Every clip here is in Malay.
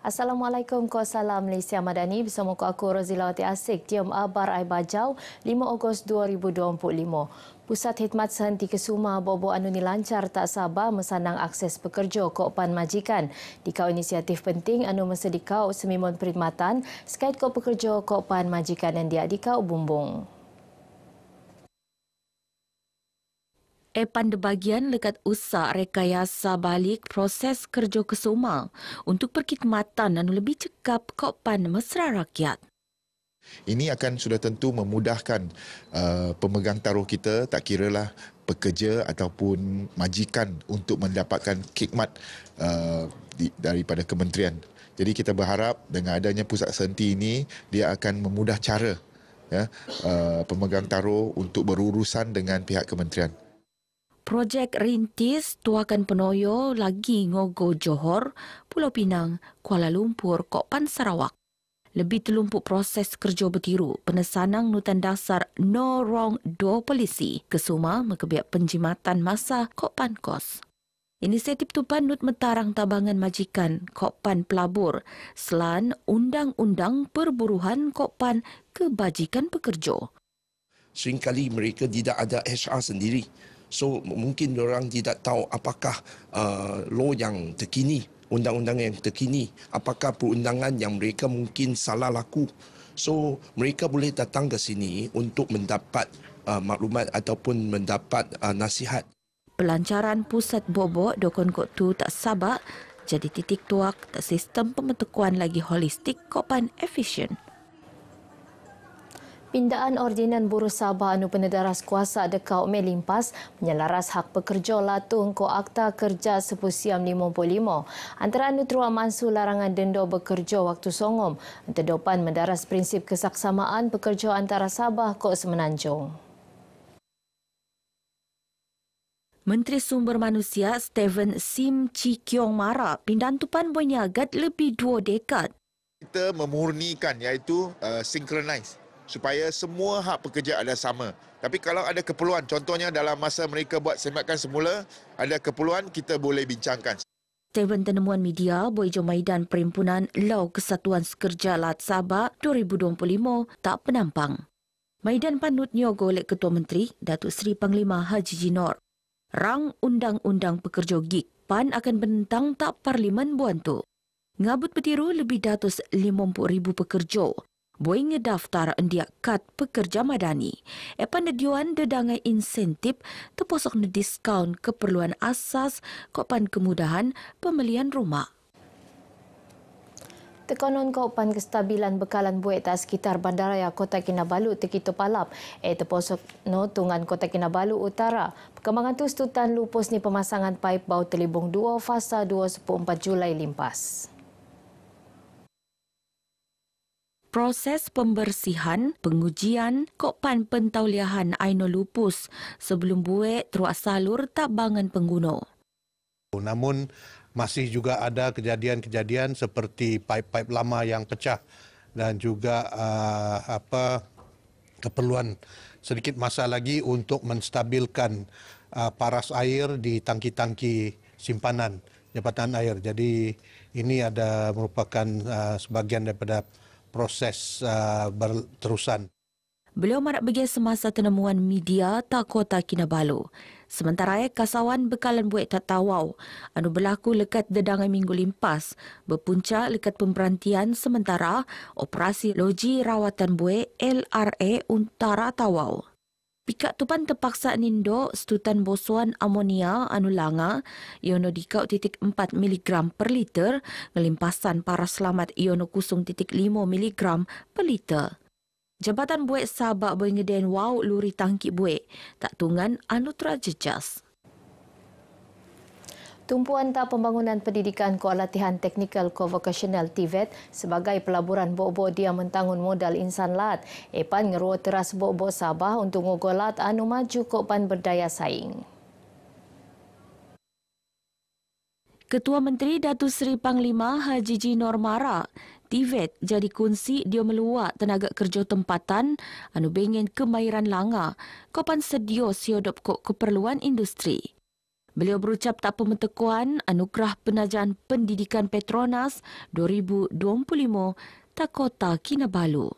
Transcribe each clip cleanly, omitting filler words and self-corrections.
Assalamualaikum, ko salam Malaysia Madani bersama aku Rozilawati Asik. Tiom Abar Ai Bajau 5 Ogos 2025. Pusat Khidmat Sehenti Kesuma Bobo anu ni lancar tak sabar mesanang akses pekerja Kopan Majikan. Dikau inisiatif penting anu masa dikau semimun perkhidmatan sekait ko pekerja Kopan Majikan yang dia dikau bumbung. Pandai bagian lekat usaha rekayasa balik proses kerja kesuma untuk perkhidmatan anu lebih cekap Kopan Mesra Rakyat. Ini akan sudah tentu memudahkan pemegang taruh kita, tak kiralah pekerja ataupun majikan untuk mendapatkan khidmat daripada kementerian. Jadi kita berharap dengan adanya pusat sehenti ini, dia akan memudah cara pemegang taruh untuk berurusan dengan pihak kementerian. Projek rintis tuakan penoyo lagi ngogo Johor, Pulau Pinang, Kuala Lumpur, Kopan Sarawak. Lebih terlumpuk proses kerja bertiru penesanang nutan dasar No Wrong Do Polisi kesuma mengebiak penjimatan masa Kopan Kos. Inisiatif tupan nut mentarang tabangan majikan Kopan Pelabur selan Undang-Undang Perburuhan Kopan Kebajikan Pekerja. Seringkali mereka tidak ada HR sendiri. So mungkin orang tidak tahu apakah law yang terkini, undang-undang yang terkini, apakah perundangan yang mereka mungkin salah laku. So mereka boleh datang ke sini untuk mendapat maklumat ataupun mendapat nasihat. Pelancaran pusat bobok dokon kok tu tak sabar jadi titik tuak tak sistem pembentukan lagi holistik Kopan efisien. Pindaan Ordinan Buruh Sabah anu penedaras kuasa dekau melimpas menyelaras hak pekerja latung ko Akta Kerja Sepusiam 55. Antara anu teruak mansu larangan denda bekerja waktu songom. Antedopan mendaras prinsip kesaksamaan pekerja antara Sabah ko Semenanjung. Menteri Sumber Manusia Steven Sim Chi Kiong Mara pindaan tupan berniagat lebih 2 dekad. Kita memurnikan iaitu synchronize supaya semua hak pekerja ada sama. Tapi kalau ada keperluan, contohnya dalam masa mereka buat semakan semula, ada keperluan kita boleh bincangkan. Steven Tenemuan Media Boijo Maidan Perhimpunan Lau Kesatuan Sekerja Lat Sabah 2025 tak penampang. Maidan panut nyogo oleh Ketua Menteri Datuk Seri Panglima Haji Jinor. Rang Undang-Undang Pekerja Gig PAN akan bentang tak Parlimen buan tu. Ngabut bertiru lebih datus 50,000 pekerja. Boi ngedaftar endiak kad pekerja madani. Panediuan dedangai insentif terposok ne diskaun keperluan asas Kopan kemudahan pembelian rumah. Tekonon Kopan kestabilan bekalan buat tak sekitar Bandaraya Kota Kinabalu Tekito Palap. Terposok no tungan Kota Kinabalu Utara. Perkembangan tu setutan lupus ni pemasangan paip bau telibung 2 fasa 24 Julai limpas. Proses pembersihan, pengujian, Kopan pentauliahan aino lupus sebelum buat teruak salur tak bangan pengguna. Namun masih juga ada kejadian-kejadian seperti paip-paip lama yang pecah dan juga keperluan sedikit masa lagi untuk menstabilkan paras air di tangki-tangki simpanan jabatan air. Jadi ini ada merupakan sebahagian daripada proses berterusan. Beliau marak bagi semasa tenemuan media tak Kota Kinabalu. Sementara kasawan bekalan buat tak tawau anu berlaku lekat dedangai minggu limpas berpunca lekat pemberhentian sementara operasi loji rawatan buat LRA Untara Tawau. Pikak tupan terpaksa nindo setutan bosuan amonia anu langa iono dikau 0.4 mg per liter ngelimpasan para selamat iono 0.5 mg per liter. Jabatan buat Sabak boleh ngeden wow luri tangki buat tak tungan anu terajejas. Tumpuan tak pembangunan pendidikan ko latihan teknikal ko vocational TVET sebagai pelaburan bobo dia mentangun modal insan lat. Pan ngerua teras bobo Sabah untuk ngogolat anu maju ko pan berdaya saing. Ketua Menteri Datuk Seri Panglima Haji Jinor Mara, TVET jadi kunci dia meluak tenaga kerja tempatan anu bengen kemahiran langa ko pan sedio siodop ko keperluan industri. Beliau berucap tak pemetekuan Anugerah Penajaan Pendidikan Petronas 2025 tak Kota Kinabalu.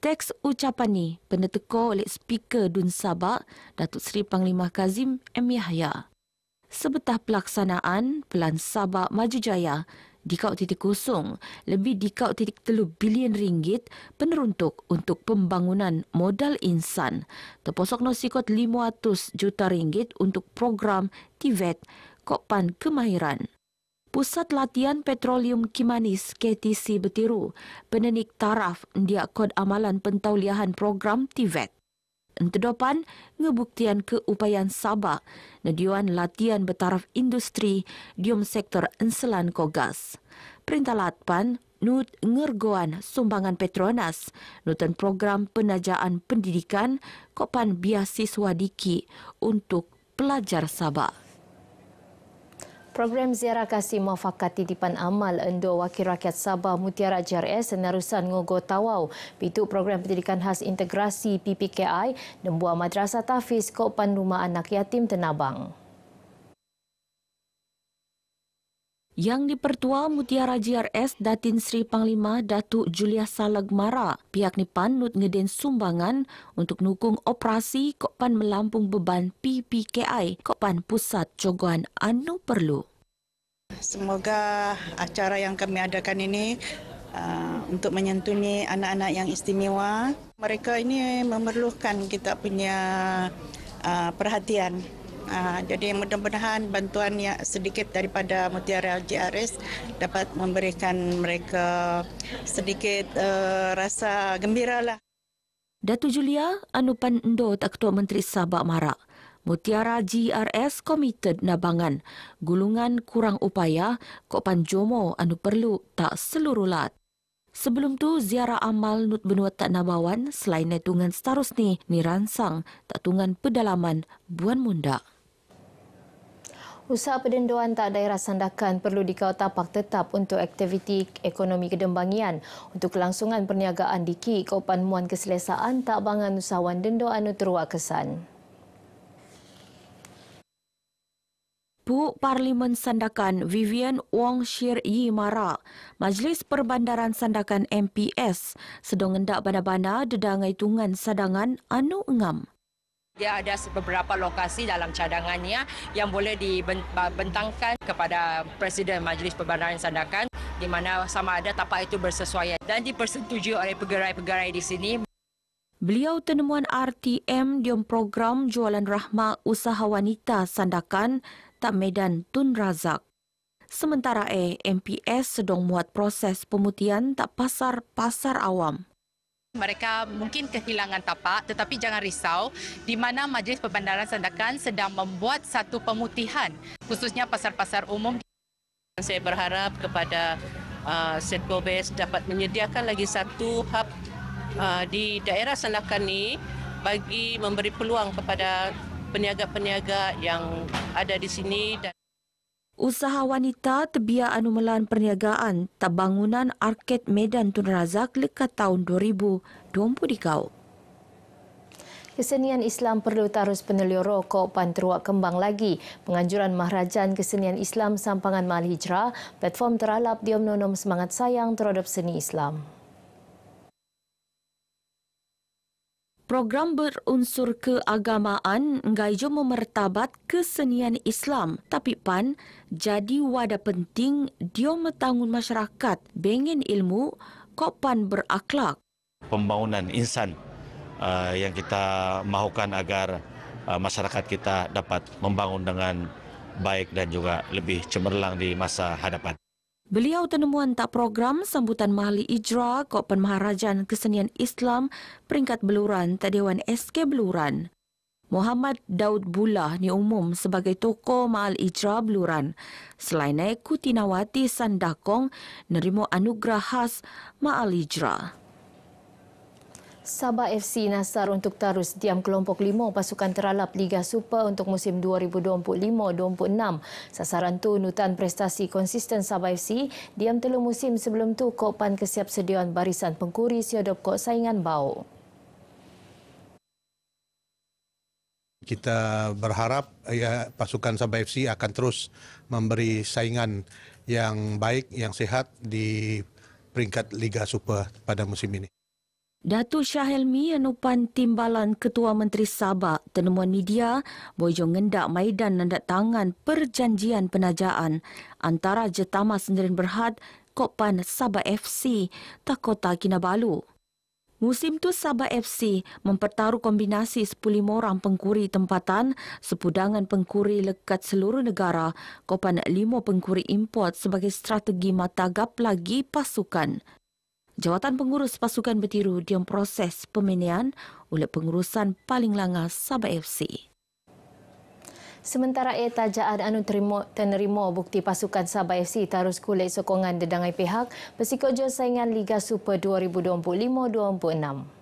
Teks ucapan ni peneteko oleh Speaker Dun Sabak, Datuk Seri Panglima Kazim M. Yahya. Sebetah pelaksanaan Pelan Sabak Maju Jaya, DKU.0 lebih DKU.3 bilion ringgit peneruntuk untuk pembangunan modal insan. Terposok nosikot 500 juta ringgit untuk program TVET Kopan Kemahiran. Pusat Latihan Petroleum Kimanis KTC Betiru penenik taraf dia kod amalan pentauliahan program TVET. Entedopan ngebuktian keupayaan Sabah nadiuan latihan bertaraf industri dium sektor enselan kogas. Perintah Latpan nut ngergoan sumbangan Petronas nutan program penajaan pendidikan kopan biasiswa diki untuk pelajar Sabah. Program Ziarah Kasih Muafakat Titipan Amal Endo Wakil Rakyat Sabah Mutiara JRS senarusan Ngogo Tawau pitu program pendidikan khas integrasi PPKI dan buah Madrasah Tahfiz Kopan Rumah Anak Yatim Tenabang. Yang dipertua Mutiara JRS Datin Sri Panglima Datuk Julia Salag Mara, pihak Nipan nut ngeden sumbangan untuk nukung operasi Kopan melampung beban PPKI Kopan Pusat Cogoan Anu Perlu. Semoga acara yang kami adakan ini untuk menyantuni anak-anak yang istimewa. Mereka ini memerlukan kita punya perhatian. Jadi mudah-mudahan bantuan yang sedikit daripada Mutiara JRS dapat memberikan mereka sedikit rasa gembira lah. Datuk Julia Anupan Endo Tak Ketua Menteri Sabak Marak. Mutiara JRS komited nabangan gulungan kurang upaya Kopan Jomo anu perlu tak seluruh lat. Sebelum tu ziarah amal nut benua tak nabawan selain netungan seterus ni ransang tak tungan pedalaman Buan Munda. Usaha pendenduan tak daerah sandakan perlu dikau tapak tetap untuk aktiviti ekonomi kedembangian untuk kelangsungan perniagaan diki Kopan Muan Keselesaan tak bangan usahawan dendo anu teruak kesan. Pu Parlimen Sandakan Vivian Wong Shir Yi Mara, Majlis Perbandaran Sandakan MPS sedang hendak bana-bana dedangai tungan sadangan anu engam. Dia ada beberapa lokasi dalam cadangannya yang boleh dibentangkan kepada Presiden Majlis Perbandaran Sandakan di mana sama ada tapak itu bersesuaian dan dipersetujui oleh pegerai-pegerai di sini. Beliau tenemuan RTM diom program jualan rahmah usaha wanita Sandakan tak Medan Tun Razak. Sementara MPS sedang muat proses pemutihan tak pasar awam. Mereka mungkin kehilangan tapak tetapi jangan risau di mana Majlis Perbandaran Sandakan sedang membuat satu pemutihan khususnya pasar-pasar umum. Saya berharap kepada Setco Base dapat menyediakan lagi satu hub di daerah Sandakan ini bagi memberi peluang kepada peniaga-peniaga yang ada di sini. Usaha wanita tebia anumelan perniagaan tak bangunan Arket Medan Tun Razak lekat tahun 2020 dikau. Kesenian Islam perlu terus penelioro Kopan teruak kembang lagi. Penganjuran Maharajan Kesenian Islam Sampangan Mahal Hijrah, platform teralap diom nonom semangat sayang terhadap seni Islam. Program berunsur keagamaan ngaijo memertabat kesenian Islam tapi pan jadi wadah penting dia metangun masyarakat bengen ilmu kopan berakhlak. Pembangunan insan yang kita mahukan agar masyarakat kita dapat membangun dengan baik dan juga lebih cemerlang di masa hadapan. Beliau tenemuan tak program sambutan Mahli Ijra Kopan Maharajan Kesenian Islam peringkat Beluran tak Dewan SK Beluran. Muhammad Daud Bullah ni umum sebagai tokoh Mahal Ijra Beluran. Selain Kutinawati Sandakong nerima anugerah khas Mahal Ijra. Sabah FC nasar untuk terus diam kelompok 5 pasukan teralap Liga Super untuk musim 2025-26. Sasaran tu nutan prestasi konsisten Sabah FC diam telur musim sebelum tu Kopan kesiapsediaan barisan pengkuri siodop kok saingan bau. Kita berharap pasukan Sabah FC akan terus memberi saingan yang baik, yang sihat di peringkat Liga Super pada musim ini. Datuk Shah Helmi anupan timbalan Ketua Menteri Sabah tenemuan media bojong ngendak maidan nandat tangan perjanjian penajaan antara Jetama Sdn Berhad Kopan Sabah FC Takota Kinabalu. Musim tu Sabah FC mempertaruh kombinasi 15 orang pengkuri tempatan sepudangan pengkuri lekat seluruh negara Kopan 5 pengkuri import sebagai strategi matagap lagi pasukan. Jawatan pengurus pasukan bertiru diam proses pemilihan oleh pengurusan paling langa Sabah FC. Sementara tajaan anu terima bukti pasukan Sabah FC tarus kulit sokongan dedangai pihak persikojo saingan Liga Super 2025-26.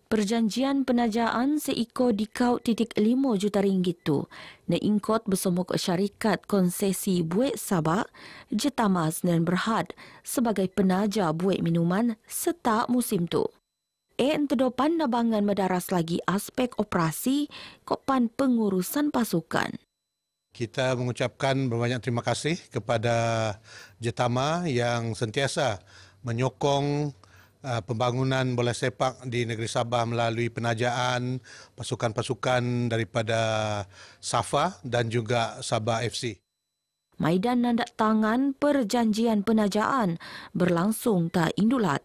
Perjanjian penajaan seiko dikaut .5 juta ringgit tu neingkot bersama syarikat konsesi buik Sabah Jetama Sdn Berhad sebagai penaja buik minuman serta musim tu. Entedopan nabangan medaras lagi aspek operasi kopan pengurusan pasukan. Kita mengucapkan berbanyak terima kasih kepada Jetama yang sentiasa menyokong pembangunan bola sepak di negeri Sabah melalui penajaan pasukan-pasukan daripada SAFA dan juga Sabah FC. Maidan nandak tangan perjanjian penajaan berlangsung tak indulat.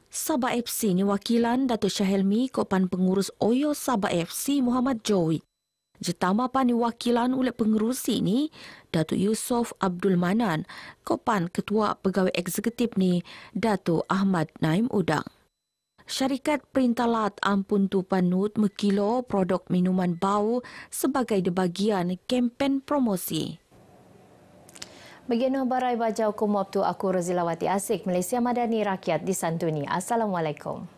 Sabah FC ni wakilan Datuk Shah Helmi Kopan pengurus Oyo Sabah FC Muhammad Joy. Jetama pan wakilan oleh pengerusi ni Datuk Yusof Abdul Manan Kopan Ketua Pegawai Eksekutif ni Datuk Ahmad Naim Udang. Syarikat Perintalat Ampun Tu Panut mekilo produk minuman bau sebagai bahagian kempen promosi. Bagian barai bajau kumop tu aku Rozilawati Asik Malaysia Madani Rakyat disantuni. Assalamualaikum.